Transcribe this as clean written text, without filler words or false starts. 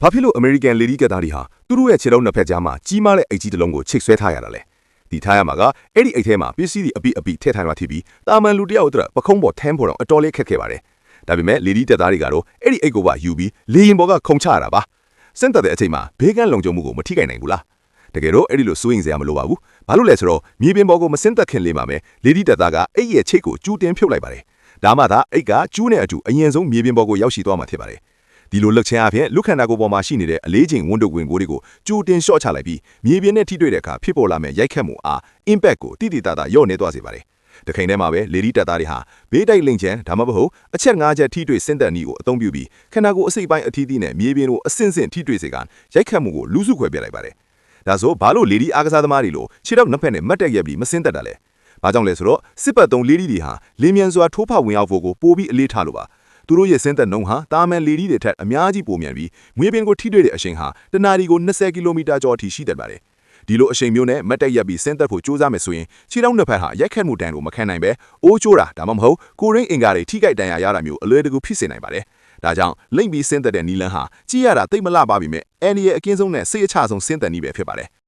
ဘာဖြစ်လို့အမေရိကန်လေဒီကသားတွေဟာသူတို့ရဲ့ခြေထောက်နှစ်ဖက်ကြားမှာကြီးမားတဲ့အိတ်ကြီးတစ်လုံးကိုချိတ်ဆွဲထားရတာလဲဒီထားရမှာကအဲ့ဒီအိတ်ထဲမှာပစ္စည်းတွေအပိထည့်ထားမှဖြစ်ပြီးတာမန်လူတယောက်အတွက်ပခုံးပေါ်ထမ်းဖို့တော့အတော်လေးခက်ခဲပါတယ်ဒါပေမဲ့လေဒီတက်သားတွေကတော့အဲ့ဒီအိတ်ကိုပါယူပြီးလေရင်ပေါ်ကခုံချရတာပါစင်တက်တဲ့အချိန်မှာဘေးကန်းလုံခြုံမှုကိုမထိခိုက်နိုင်ဘူးလားတကယ်တော့အဲ့ဒီလိုစိုးရင်စရာမလိုပါဘူးဘာလို့လဲဆိုတော့မြေပြင်ပေါ်ကိုမစင်တက်ခင်လေးမှာပဲလေဒီတက်သားကအဲ့ရဲ့ချိတ်ကိုကျူးတင်ဖြုတ်လိုက်ပါတယ်ဒါမှသာအိတ်ကကျူးနဲ့အတူအရင်ဆုံးမြေပြင်ပေါ်ကိုရောက်ရှိသွားမှာဖြစ်ပါတယ်ဒီလိုလှုပ်ခြင်းအပြင်လူခန္ဓာကိုယ်ပေါ်မှာရှိနေတဲ့အလေးချိန်ဝန်တုပ်ဝင်ကိုတွေကိုကြိုတင်လျှော့ချလိုက်ပြီးမြေပြင်နဲ့ထိတွေ့တဲ့အခါဖြစ်ပေါ်လာမယ့်ရိုက်ခတ်မှုအား impact ကိုတိတိတသားလျော့နေသွားစေပါတယ်။တခိုင်ထဲမှာပဲလေဒီတက်သားတွေဟာဘေးတိုက်လိမ်ချန်ဒါမှမဟုတ်အချက်၅ချက်ထိတွေ့စင်တက်နီကိုအသုံးပြုပြီးခန္ဓာကိုယ်အစိတ်ပိုင်းအသီးသီးနဲ့မြေပြင်ကိုအဆင့်ဆင့်ထိတွေ့စေကရိုက်ခတ်မှုကိုလူစုခွဲပြလိုက်ပါတယ်။ဒါဆိုဘာလို့လေဒီအားကစားသမားတွေလိုခြေထောက်နှစ်ဖက်နဲ့မတ်တက်ရက်ပြီးမစင်တက်တာလဲ။ဘာကြောင့်လဲဆိုတော့စစ်ပတ်သုံးလေဒီတွေဟာလေမြန်စွာထိုးဖောက်ဝင်ရောက်ဖို့ကိုပိုပြီးအလေးထားလို့ပါသူတို့ရဲ့စင်သက်နှုန်းဟာတာမန်လေဒီတွေထက်အများကြီးပိုမြန်ပြီးငွေပင်ကိုထိတွေ့တဲ့အချိန်ဟာတနာရီကို20ကီလိုမီတာကျော်အထိရှိတတ်ပါတယ်။ဒီလိုအချိန်မျိုးနဲ့မတ်တက်ရက်ပြီးစင်သက်ဖို့ကြိုးစားမယ်ဆိုရင်ခြေထောက်နှစ်ဖက်ဟာရိုက်ခတ်မှုတန်ကိုမခံနိုင်ပဲအိုးကျိုးတာဒါမှမဟုတ်ကိုရင်းအင်္ဂါတွေထိခိုက်ဒဏ်ရာရတာမျိုးအလွယ်တကူဖြစ်စေနိုင်ပါတယ်။ဒါကြောင့်လိမ့်ပြီးစင်သက်တဲ့နီလန်းဟာကြည့်ရတာတိတ်မလှပါပြီမဲ့အန်ဒီရဲ့အကင်းဆုံးနဲ့စိတ်အချဆုံးစင်သက်နည်းပဲဖြစ်ပါတယ်။